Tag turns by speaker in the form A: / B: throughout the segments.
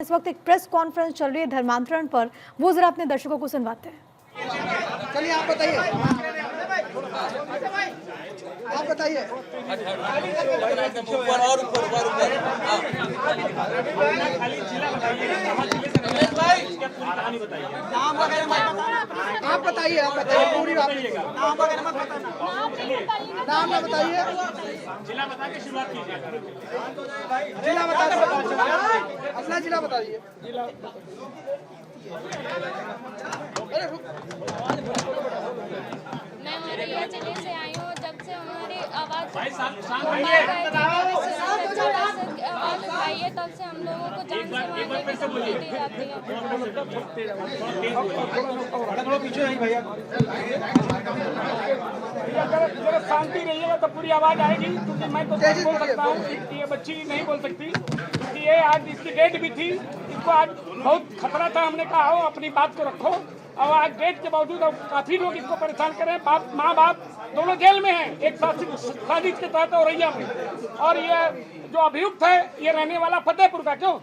A: इस वक्त एक प्रेस कॉन्फ्रेंस चल रही है धर्मांतरण पर, वो जरा अपने दर्शकों को सुनवाते हैं।
B: चलिए आप बताइए, आप बताइए। आप बताइए पूरी बात। नाम ना बताइए,
C: जिला बता के शुरुआत कीजिए।
B: जिला बता दीजिए, अपना जिला बता दीजिए।
D: मैं औरैया जिले से आई हूँ। जब से हमारी आवाज़ आवाज़ उठाई है तब से हम लोगों को जान से मारने की धमकी दी जाती है।
C: अगर शांति रहिएगा तो पूरी आवाज आएगी, क्योंकि मैं तो बोल सकता हूँ, ये बच्ची नहीं बोल सकती, क्योंकि ये आज इसकी डेट भी थी। इसको आज बहुत खतरा था, हमने कहा हो अपनी बात को रखो। और आज डेट के बावजूद काफी लोग इसको परेशान कर रहे हैं। बाप माँ बाप दोनों जेल में हैं, एक साजिश के तहत औरैया में। और ये जो अभियुक्त है ये रहने वाला फतेहपुर का, क्यों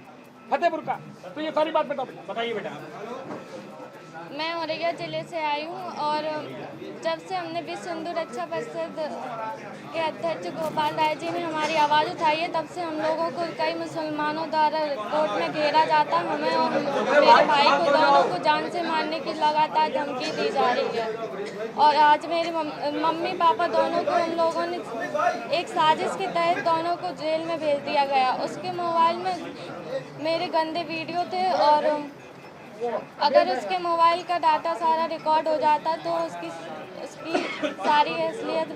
C: फतेहपुर का, तो ये सारी बात बताइए बेटा।
D: मैं औरैया जिले से आई हूँ और जब से हमने विश्व हिंदू रक्षा परिषद के अध्यक्ष गोपाल राय जी ने हमारी आवाज़ उठाई है तब से हम लोगों को कई मुसलमानों द्वारा कोर्ट में घेरा जाता है। हमें और मेरे भाई को दोनों को जान से मारने की लगातार धमकी दी जा रही है। और आज मेरे मम्मी पापा दोनों को हम लोगों ने एक साजिश के तहत दोनों को जेल में भेज दिया गया। उसके मोबाइल में मेरे गंदे वीडियो थे और अगर उसके मोबाइल का डाटा सारा रिकॉर्ड हो जाता तो उसकी सारी असलियत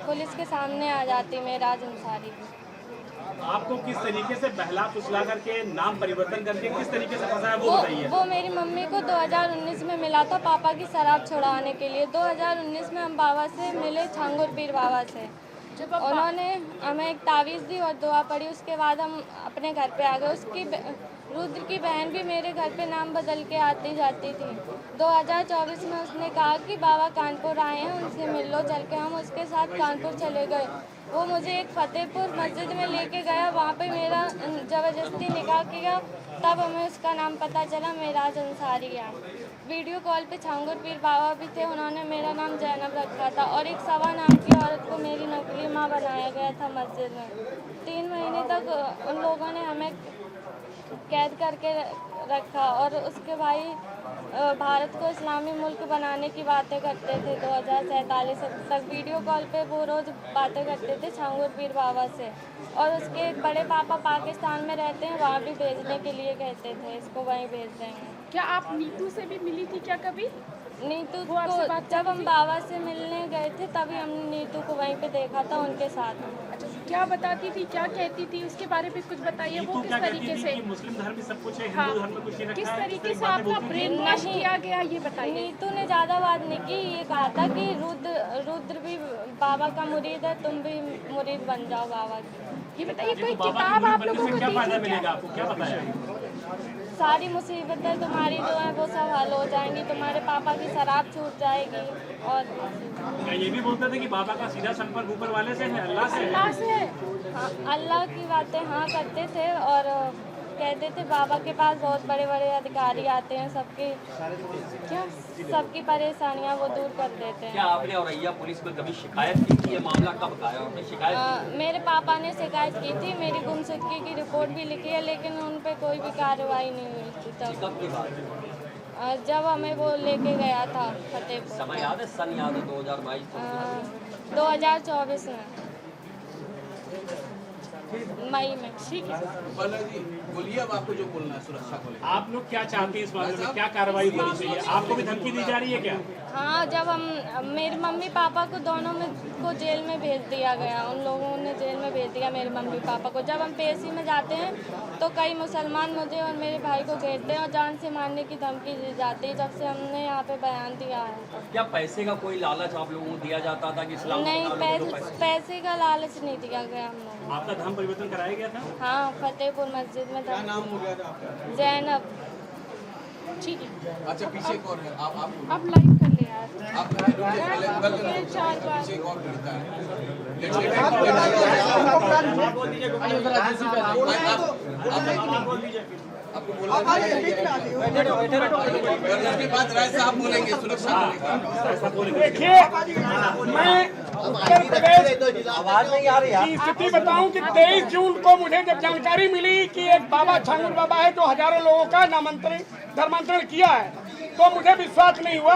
D: पुलिस के सामने आ जाती। मेराज अंसारी
C: आपको किस तरीके से बहला फुसला करके नाम परिवर्तन करके किस तरीके से फंसाया वो बताइए।
D: वो मेरी मम्मी को 2019 में मिला था पापा की शराब छुड़ाने के लिए। 2019 में हम बाबा से मिले, छांगुर पीर बाबा से। उन्होंने हमें एक तावीज़ दी और दुआ पड़ी। उसके बाद हम अपने घर पे आ गए। उसकी रुद्र की बहन भी मेरे घर पे नाम बदल के आती जाती थी। 2024 में उसने कहा कि बाबा कानपुर आए हैं, उनसे मिल लो चल के। हम उसके साथ कानपुर चले गए। वो मुझे एक फतेहपुर मस्जिद में लेके गया, वहाँ पे मेरा ज़बरदस्ती निकाह किया। तब हमें उसका नाम पता चला, मेराज अंसारी है। वीडियो कॉल पे छांगुर पीर बाबा भी थे, उन्होंने मेरा नाम जैनब रखा था और एक सवा नाम की औरत को मेरी नकली माँ बनाया गया था मस्जिद में। 3 महीने तक उन लोगों ने हमें कैद करके रखा और उसके भाई भारत को इस्लामी मुल्क बनाने की बातें करते थे। 2047 तक वीडियो कॉल पे वो रोज़ बातें करते थे छांगुर पीर बाबा से। और उसके बड़े पापा पाकिस्तान में रहते हैं, वहाँ भी भेजने के लिए कहते थे, इसको वहीं भेज देंगे।
E: क्या आप नीतू से भी मिली थी क्या कभी?
D: नीतू को जब हम बाबा से मिलने गए थे तभी हमने नीतू को वहीं पे देखा था उनके साथ।
E: अच्छा, क्या बताती थी, क्या कहती थी, उसके बारे में कुछ बताइए। वो किस तरीके से,
C: मुस्लिम धर्म में सब कुछ है,
E: हाँ,
C: हिंदू धर्म में कुछ नहीं
E: किस
C: रखा है,
E: तरीके से आपका ब्रेन वॉश किया गया, ये बताइए।
D: नीतू ने ज़्यादा बात नहीं की, ये कहा था कि रुद्र भी बाबा का मुरीद है, तुम भी मुरीद बन जाओ बाबा की।
E: ये बताइए, कोई किताब आप लोगों को
C: क्या फायदा
E: दी थी
C: मिलेगा
E: क्या?
C: आपको, क्या बताया?
D: सारी मुसीबतें तुम्हारी जो है वो सब हल हो जाएंगी, तुम्हारे पापा की शराब छूट जाएगी। और
C: क्या ये भी बोलते थे कि बाबा का सीधा संपर्क ऊपर वाले से है, अल्लाह से है?
E: अल्लाह से?
D: हाँ, अल्लाह की बातें हाँ करते थे और कहते थे बाबा के पास बहुत बड़े बड़े अधिकारी आते हैं, सबकी परेशानियां वो दूर कर देते हैं।
F: क्या आपने औरैया पुलिस में कभी शिकायत की थी? ये मामला कब आया आपने शिकायत?
D: मेरे पापा ने शिकायत की थी, मेरी गुमशुदगी की रिपोर्ट भी लिखी है, लेकिन उन पे कोई भी कार्रवाई नहीं हुई थी।
F: कब की बात है?
D: जब हमें वो लेके गया था फतेहपुर।
F: समय याद है? सन याद है? 2022
D: 2024 में मई में।
E: ठीक है,
G: बोलिए अब आपको जो बोलना है सुरक्षा को लेकर।
C: आप लोग क्या चाहते हैं इस मामले में, क्या कार्रवाई होनी चाहिए? आपको भी धमकी दी जा रही है क्या?
D: हाँ, जब हम मेरे मम्मी पापा को दोनों में को जेल में भेज दिया गया। उन लोगों ने जेल में भेज दिया मेरे मम्मी पापा को। जब हम पेशी में जाते हैं तो कई मुसलमान मुझे और मेरे भाई को घेरते हैं और जान से मारने की धमकी दी जाती है। जब से हमने यहाँ पे बयान दिया है।
F: क्या पैसे का कोई लालच आप लोगों को दिया जाता था कि इस्लाम
D: नहीं, पैसे का लालच नहीं दिया गया हम लोगों।
C: आपका धर्म परिवर्तन कराया गया था?
D: हाँ, फतेहपुर मस्जिद में था।
G: नाम हो गया था आपका?
D: जैनब।
E: ठीक है।
G: अच्छा, पीछे एक और है,
E: आप लाइव कर ले यार।
G: आप
E: 4 बार
G: पीछे एक और लड़का है।
C: बोल दीजिए।
G: आपको बोलना नहीं चाहिए। और उसके बाद राय साहब बोलेंगे, सुरक्षा को लेकर।
C: देखिए, मैं उत्तर प्रदेश की स्थिति बताऊं कि 23 जून को मुझे जब जानकारी मिली कि एक बाबा छांगुर बाबा है जो हजारों लोगों का धर्मांतरण किया है, तो मुझे विश्वास नहीं हुआ।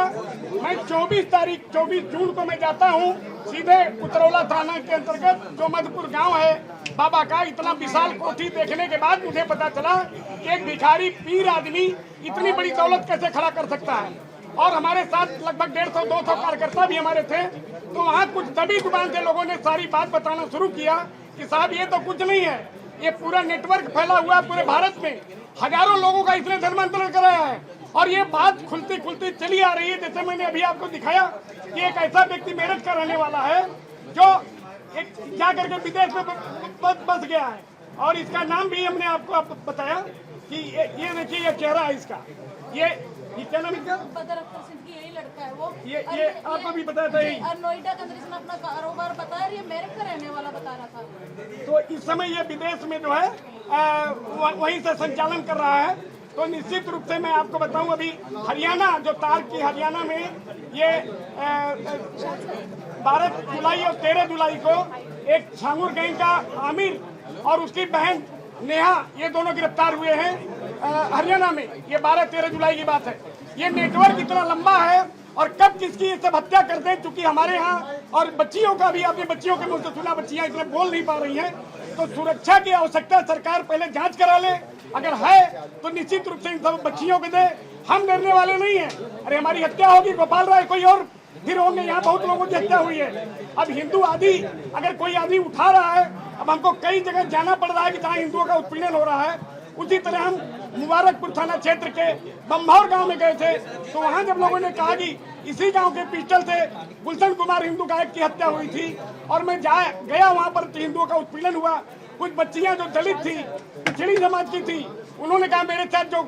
C: मैं 24 जून को मैं जाता हूं सीधे उतरौला थाना के अंतर्गत जो मधुपुर गांव है बाबा का। इतना विशाल कोठी देखने के बाद मुझे पता चला कि एक भिखारी पीर आदमी इतनी बड़ी दौलत कैसे खड़ा कर सकता है। और हमारे साथ लगभग 150-200 कार्यकर्ता भी हमारे थे। तो वहाँ कुछ दबी जुबान से लोगों ने सारी बात बताना शुरू किया कि साहब ये तो कुछ नहीं है, ये पूरा नेटवर्क फैला हुआ है पूरे भारत में, हजारों लोगों का इसने धर्मांतरण कराया है। और ये बात खुलती खुलती चली आ रही है। जैसे मैंने अभी आपको दिखाया कि एक ऐसा व्यक्ति मेरठ का रहने वाला है जो एक जा करके विदेश में बस गया है, और इसका नाम भी हमने आपको बताया कि ये देखिए, ये चेहरा है इसका, ये क्या नाम इसका?
E: बदर अख्तर सिद्दीकी, यही लड़का है वो।
C: ये आपको भी बताया था यही।
E: और नोएडा के अंदर इसने अपना कारोबार बताया, ये मेरठ का रहने वाला बता रहा था।
C: तो इस समय ये विदेश में जो है वहीं से संचालन कर रहा है। तो निश्चित रूप से मैं आपको बताऊं, अभी हरियाणा जो तार की हरियाणा में ये 12 जुलाई और 13 जुलाई को एक छांगुर गैंग का आमिर और उसकी बहन नेहा, ये दोनों गिरफ्तार हुए हैं हरियाणा में। ये 12-13 जुलाई की बात है। ये नेटवर्क इतना लंबा है और कब किसकी ये सब हत्या कर दें, क्योंकि हमारे यहाँ और बच्चियों का भी, आपने बच्चियों के मुंह से सुना, बच्चियां इसलिए बोल नहीं पा रही हैं। तो सुरक्षा की आवश्यकता, सरकार पहले जांच करा ले, अगर है तो निश्चित रूप से इन सब बच्चियों को दे। हम डरने वाले नहीं हैं। अरे हमारी हत्या होगी, गोपाल राय कोई और फिर होंगे, यहाँ बहुत लोगों की हत्या हुई है। अब हिंदू आदि अगर कोई आदमी उठा रहा है, अब हमको कई जगह जाना पड़ रहा है कि जहाँ हिंदुओं का उत्पीड़न हो रहा है। उसी तरह हम मुबारकपुर थाना क्षेत्र के बम्भौर गांव में गए थे, तो वहां जब लोगों ने कहा कि इसी गांव के पिस्टल से गुलशन कुमार हिंदू गायक की हत्या हुई थी, और मैं गया वहां पर हिंदुओं का उत्पीड़न हुआ। कुछ बच्चियां जो दलित थी, पिछड़ी समाज की थी, उन्होंने कहा मेरे साथ जो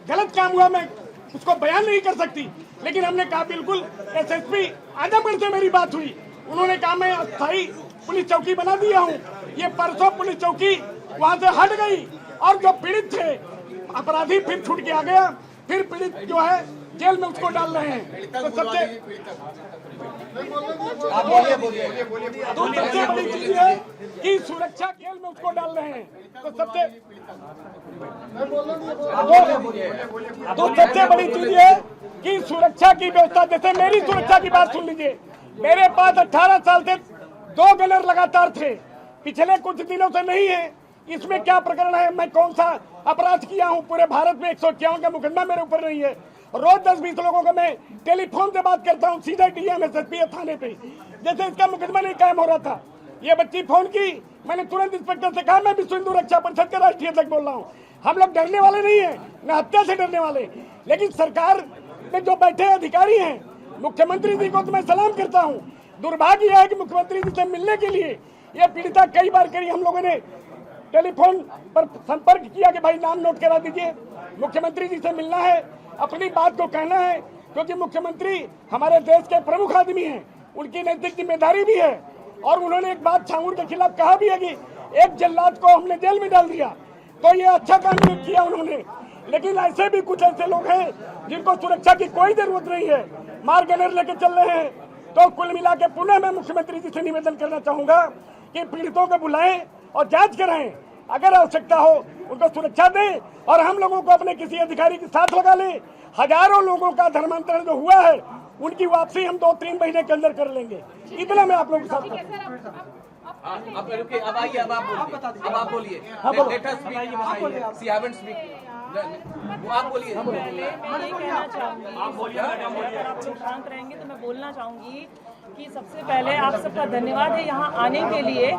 C: गलत काम हुआ मैं उसको बयान नहीं कर सकती। लेकिन हमने कहा बिल्कुल, SSP आजमगढ़ से मेरी बात हुई, उन्होंने कहा मैं अस्थायी पुलिस चौकी बना दिया हूँ। ये परसों पुलिस चौकी वहां से हट गई और जो पीड़ित थे अपराधी फिर छूट के आ गया, फिर पीड़ित जो है जेल में उसको डाल रहे हैं। तो सबसे बड़ी चीज है कि सुरक्षा जेल में उसको डाल रहे हैं। तो सबसे बड़ी चीज है कि सुरक्षा की व्यवस्था। जैसे मेरी सुरक्षा की बात सुन लीजिए, मेरे पास 18 साल से 2 गनर लगातार थे, पिछले कुछ दिनों से नहीं है। इसमें क्या प्रकरण है, मैं कौन सा अपराध किया हूं? पूरे भारत में 151 का मुकदमा मेरे ऊपर नहीं है। रोज 10-20 लोगों को मैं टेलीफोन से बात करता हूं, सीधा DM SSP थाने पे। जैसे इसका मुकदमा नहीं कायम हो रहा था, ये बच्ची फोन की, मैंने तुरंत इंस्पेक्टर से कहा मैं विश्व हिंदू रक्षा परिषद का राष्ट्रीय अध्यक्ष बोल रहा हूँ। हम लोग डरने वाले नहीं है, न हत्या से डरने वाले। लेकिन सरकार में जो बैठे अधिकारी हैं, मुख्यमंत्री जी को तो मैं सलाम करता हूँ। दुर्भाग्य है कि मुख्यमंत्री जी से मिलने के लिए ये पीड़िता कई बार करी, हम लोगों ने टेलीफोन पर संपर्क किया कि भाई नाम नोट करा दीजिए, मुख्यमंत्री जी से मिलना है, अपनी बात को कहना है, क्योंकि मुख्यमंत्री हमारे देश के प्रमुख आदमी हैं, उनकी नैतिक जिम्मेदारी भी है। और उन्होंने एक बात छांगुर के खिलाफ कहा भी है कि एक जल्लाद को हमने जेल में डाल दिया, तो ये अच्छा काम नहीं किया उन्होंने। लेकिन ऐसे भी कुछ ऐसे लोग हैं जिनको सुरक्षा की कोई जरूरत नहीं है, मार गनर लेके चल रहे हैं। तो कुल मिला के पुनः मैं मुख्यमंत्री जी से निवेदन करना चाहूंगा कि पीड़ितों को बुलाएं और जांच कराएं, अगर आवश्यकता हो उनको सुरक्षा दें, और हम लोगों को अपने किसी अधिकारी के साथ लगा लें। हजारों लोगों का धर्मांतरण जो हुआ है उनकी वापसी हम 2-3 महीने के अंदर कर लेंगे। इतना मैं आप लोगों के साथ
G: अब रुकिए, अब आइए, अब आप बोलिए। लेट अस स्पीक, सी हैवंट स्पीक, वो आप बोलिए।
H: पहले मैं ये कहना चाहूंगी, अगर आप लोग शांत रहेंगे तो मैं बोलना चाहूंगी कि सबसे पहले आप सबका धन्यवाद है यहाँ आने के लिए।